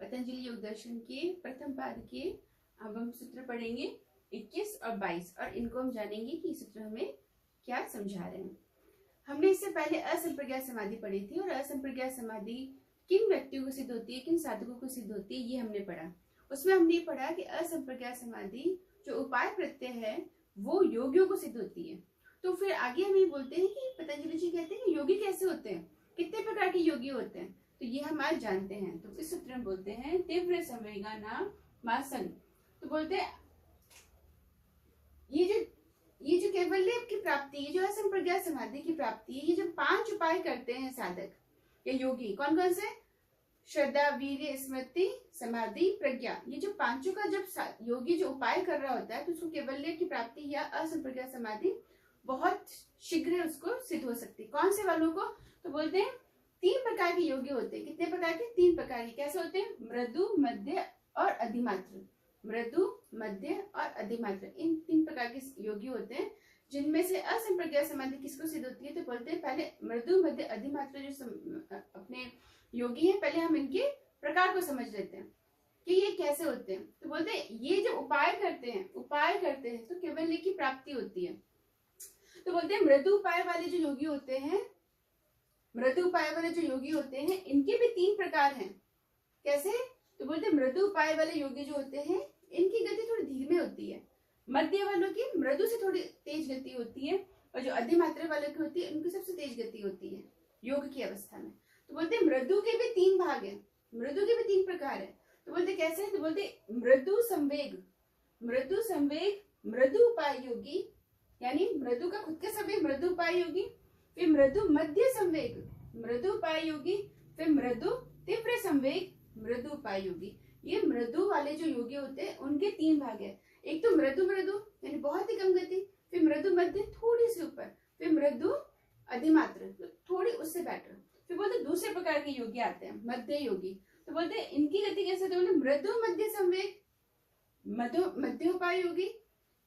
पतंजलि योग दर्शन के प्रथम पाद के अब हम सूत्र पढ़ेंगे 21 और 22 और इनको हम जानेंगे कि सूत्र हमें क्या समझा रहे हैं। हमने इससे पहले असंप्रज्ञात समाधि पढ़ी थी और असंप्रज्ञात समाधि किन व्यक्तियों को सिद्ध होती है, किन साधकों को सिद्ध होती है, ये हमने पढ़ा। उसमें हमने पढ़ा कि असंप्रज्ञात समाधि जो उपाय प्रत्यय है वो योगियों को सिद्ध होती है। तो फिर आगे हम ये बोलते हैं कि पतंजलि जी कहते हैं कि योगी कैसे होते हैं, कितने प्रकार के योगी होते हैं, तो ये हम आज जानते हैं। तो इस सूत्र में बोलते हैं तीव्र संवेगानाम मासन। तो बोलते हैं ये जो कैवल्य की प्राप्ति, ये जो असंप्रज्ञात समाधि की प्राप्ति, ये जो 5 उपाय करते हैं साधक या योगी, कौन कौन से? श्रद्धा, वीर्य, स्मृति, समाधि, प्रज्ञा। ये जो पांचों का जब योगी जो उपाय कर रहा होता है तो उसको कैवल्य की प्राप्ति या असंप्रज्ञात समाधि बहुत शीघ्र उसको सिद्ध हो सकती है। कौन से वालों को? तो बोलते हैं 3 प्रकार के योगी होते हैं। कितने प्रकार के? 3 प्रकार के। कैसे होते हैं? मृदु, मध्य और अधिमात्र। मृदु, मध्य और अधिमात्र, इन 3 प्रकार के योगी होते हैं। जिनमें से असंप्रज्ञात समाधि किसको सिद्ध होती है? तो बोलते हैं पहले मृदु, मध्य, अधिमात्र जो अपने योगी हैं, पहले हम इनके प्रकार को समझ लेते हैं कि ये कैसे होते हैं। तो बोलते हैं ये जो उपाय करते हैं तो कैवल्य की प्राप्ति होती है। तो बोलते हैं मृदु उपाय वाले जो योगी होते हैं, इनके भी 3 प्रकार हैं। कैसे? तो बोलते हैं मृदु उपाय वाले योगी जो होते हैं इनकी गति थोड़ी धीमे होती है, मध्य वालों की मृदु से थोड़ी तेज गति होती है, और जो अधिमात्रा वालों की होती है उनकी सबसे तेज गति होती है योग की अवस्था में। तो बोलते हैं मृदु के भी 3 भाग हैं, मृदु के भी 3 प्रकार है। तो बोलते कैसे? तो बोलते मृदु संवेग, मृदु उपाय योगी, यानी मृदु का खुद का संवेग, मृदु उपाय योगी। फिर मृदु मध्य संवेग, मृदु उपाय योगी। फिर मृदु तीव्र संवेग, मृदु उपाय योगी। ये मृदु वाले जो योगी होते हैं उनके 3 भाग है। एक तो मृदु यानी बहुत ही कम गति, फिर मृदु मध्य थोड़ी सी ऊपर, फिर मृदु अधिमात्र थोड़ी उससे बेटर। फिर बोलते दूसरे प्रकार के योगी आते हैं मध्य योगी। तो बोलते हैं इनकी गति कैसे होती है? मृदु मध्य संवेग, मध्य उपाय योगी।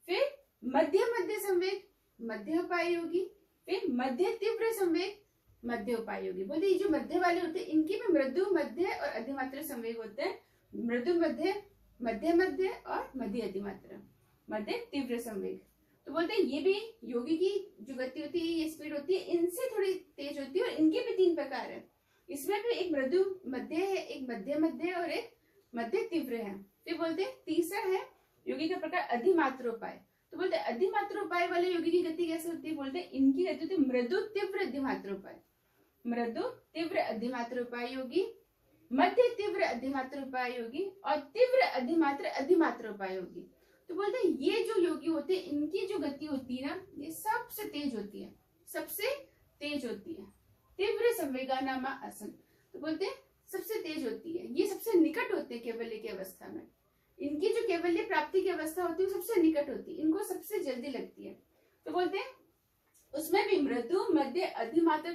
फिर मध्य संवेग, मध्य उपाय योगी। फिर मध्य तीव्र संवेग, मध्य उपाय योगी। बोलते ये जो मध्य वाले होते हैं इनकी भी मृदु, मध्य और अधिमात्र संवेग होते हैं। मृदु मध्य, मध्य और मध्य अधिमात्र, मध्य तीव्र संवेग। तो बोलते हैं ये भी योगी की जो गति होती है, ये स्पीड होती है, इनसे थोड़ी तेज होती है, और इनके भी 3 प्रकार है। इसमें भी एक मृदु मध्य है, एक मध्य और एक मध्य तीव्र है। फिर बोलते हैं तीसरा है योगी का प्रकार अधिमात्र उपाय। तो बोलते हैं अधिमात्र उपाय वाले योगी की गति कैसे होती है? बोलते हैं इनकी गति होती है मृदु तीव्र अधिमात्र उपाय, मृदु तीव्र अधिमात्र उपाय योगी, मध्य तीव्र अधिमात्र उपाय योगी और तीव्र अधिमात्र उपाय योगी। तो बोलते हैं ये जो योगी होते हैं इनकी जो गति होती है ना, ये सबसे तेज होती है, तीव्र संवेगानामा आसन। तो बोलते हैं सबसे तेज होती है, ये सबसे निकट होते हैं कैवल्य की अवस्था में। इनकी जो कैवल्य प्राप्ति की अवस्था होती है वो सबसे निकट होती है, इनको सबसे जल्दी लगती है। तो बोलते हैं उसमें भी मृदु मध्य अधिमात्र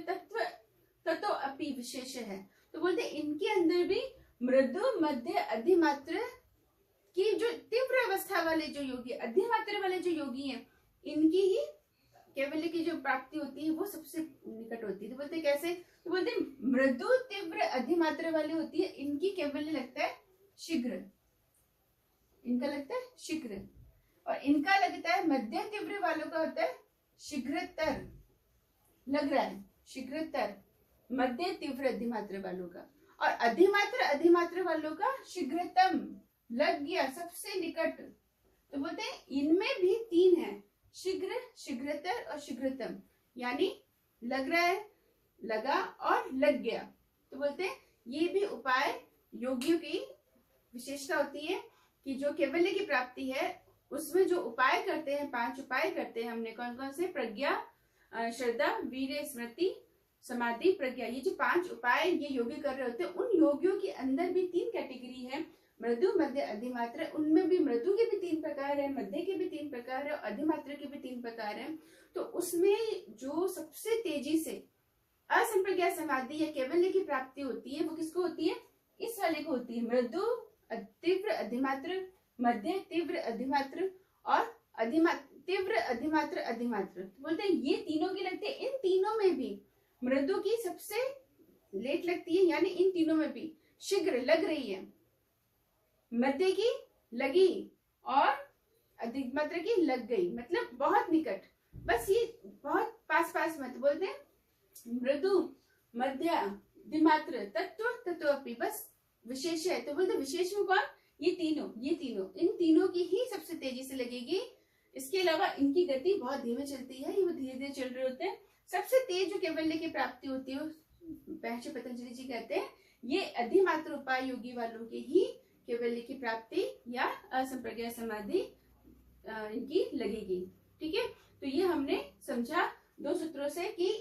तत्व अपि विशेष है। तो बोलते हैं इनके अंदर भी मृदु मध्य अधिमात्र की जो तीव्र अवस्था वाले जो योगी, अधिमात्र वाले जो योगी हैं, इनकी ही कैवल्य की जो प्राप्ति होती है वो सबसे निकट होती है। तो बोलते कैसे? तो बोलते मृदु तीव्र अधिमात्र वाली होती है, इनकी कैवल्य लगता है शीघ्र, और इनका लगता है मध्य तीव्र वालों का होता है शीघ्रतर, लग रहा है शीघ्रतर मध्य तीव्र अधिमात्र वालों का, और अधिमात्र वालों का शीघ्रतम, लग गया, सबसे निकट। तो बोलते हैं इनमें भी 3 है, शीघ्र, शीघ्रतर और शीघ्रतम, यानी लग रहा है, लगा और लग गया। तो बोलते हैं ये भी उपाय योगियों की विशेषता होती है कि जो कैवल्य की प्राप्ति है उसमें जो उपाय करते हैं, 5 उपाय करते हैं हमने, कौन कौन से? प्रज्ञा, श्रद्धा, वीर्य, स्मृति, समाधि, प्रज्ञा। ये जो 5 उपाय ये योगी कर रहे होते हैं, उन योगियों के अंदर भी 3 कैटेगरी है, मृदु मध्य अधिमात्र। उनमें भी मृदु के भी 3 प्रकार है, मध्य के भी 3 प्रकार है, और अधिमात्र के भी 3 प्रकार है। तो उसमें जो सबसे तेजी से असंप्रज्ञात समाधि या कैवल्य की प्राप्ति होती है वो किसको होती है? इस वाले को होती है, मृदु तीव्र अधिमात्र, मध्य तीव्र अधिमात्र और तीव्र अधिमात्र। तो बोलते हैं ये तीनों की लगती है। इन तीनों में भी मृदु की सबसे लेट लगती है, यानी इन तीनों में भी शीघ्र लग रही है, मध्य की लगी और अधिक मात्रा की लग गई, मतलब बहुत निकट, बस ये बहुत पास पास मत बोलते हैं। मृदु, मध्य, द्विमात्र, तत्व, तत्वपि, बस विशेष है तो बोलते विशेष में कौन, ये तीनों, इन तीनों की ही सबसे तेजी से लगेगी। इसके अलावा इनकी गति बहुत धीमे चलती है, ये धीरे धीरे चल रहे होते हैं। सबसे तेज जो कैवल्य की प्राप्ति होती है महर्षि पतंजलि जी कहते हैं ये अधिमात्र उपाय योगी वालों की ही कैवल्य की प्राप्ति या असंप्रज्ञा समाधि इनकी लगेगी। ठीक है, तो ये हमने समझा 2 सूत्रों से कि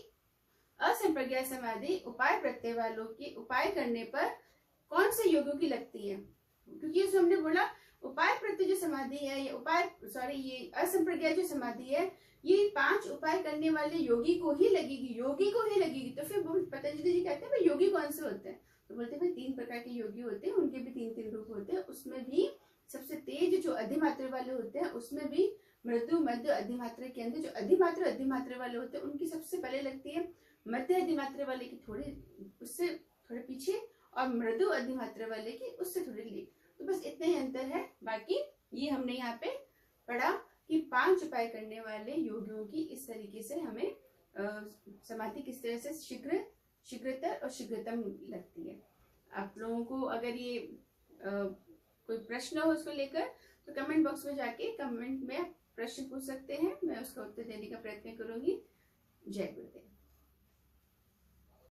असंप्रज्ञा समाधि उपाय प्रत्यय वालों की उपाय करने पर कौन से योगों की लगती है, क्योंकि उसमें हमने बोला उपाय प्रत्यय जो समाधि है, ये असंप्रज्ञा जो समाधि है, ये 5 उपाय करने वाले योगी को ही लगेगी। तो फिर पतंजलि जी कहते हैं भाई योगी कौन से होते हैं, तो बोलते हैं भाई 3 प्रकार के योगी होते हैं, उनके भी 3-3 रूप होते हैं। उसमें भी सबसे तेज जो अधिमात्रा वाले होते हैं, उसमें भी मृदु, मध्य, अधिमात्रा के अंदर जो अधिमात्रा वाले होते हैं उनकी सबसे पहले लगती है, मध्य अधिमात्रा वाले की उससे थोड़े पीछे, और मृदु अधिमात्रा वाले की उससे थोड़ी लेट। तो बस इतना ही अंतर है। बाकी ये हमने यहाँ पे पढ़ा कि 5 उपाय करने वाले योगियों की इस तरीके से हमें समाधि किस तरह से शीघ्रतर और शीघ्रतम लगती है। आप लोगों को अगर ये कोई प्रश्न हो उसको लेकर तो कमेंट बॉक्स में जाके कमेंट में प्रश्न पूछ सकते हैं, मैं उसका उत्तर देने का प्रयत्न करूंगी। जय गुरुदेव।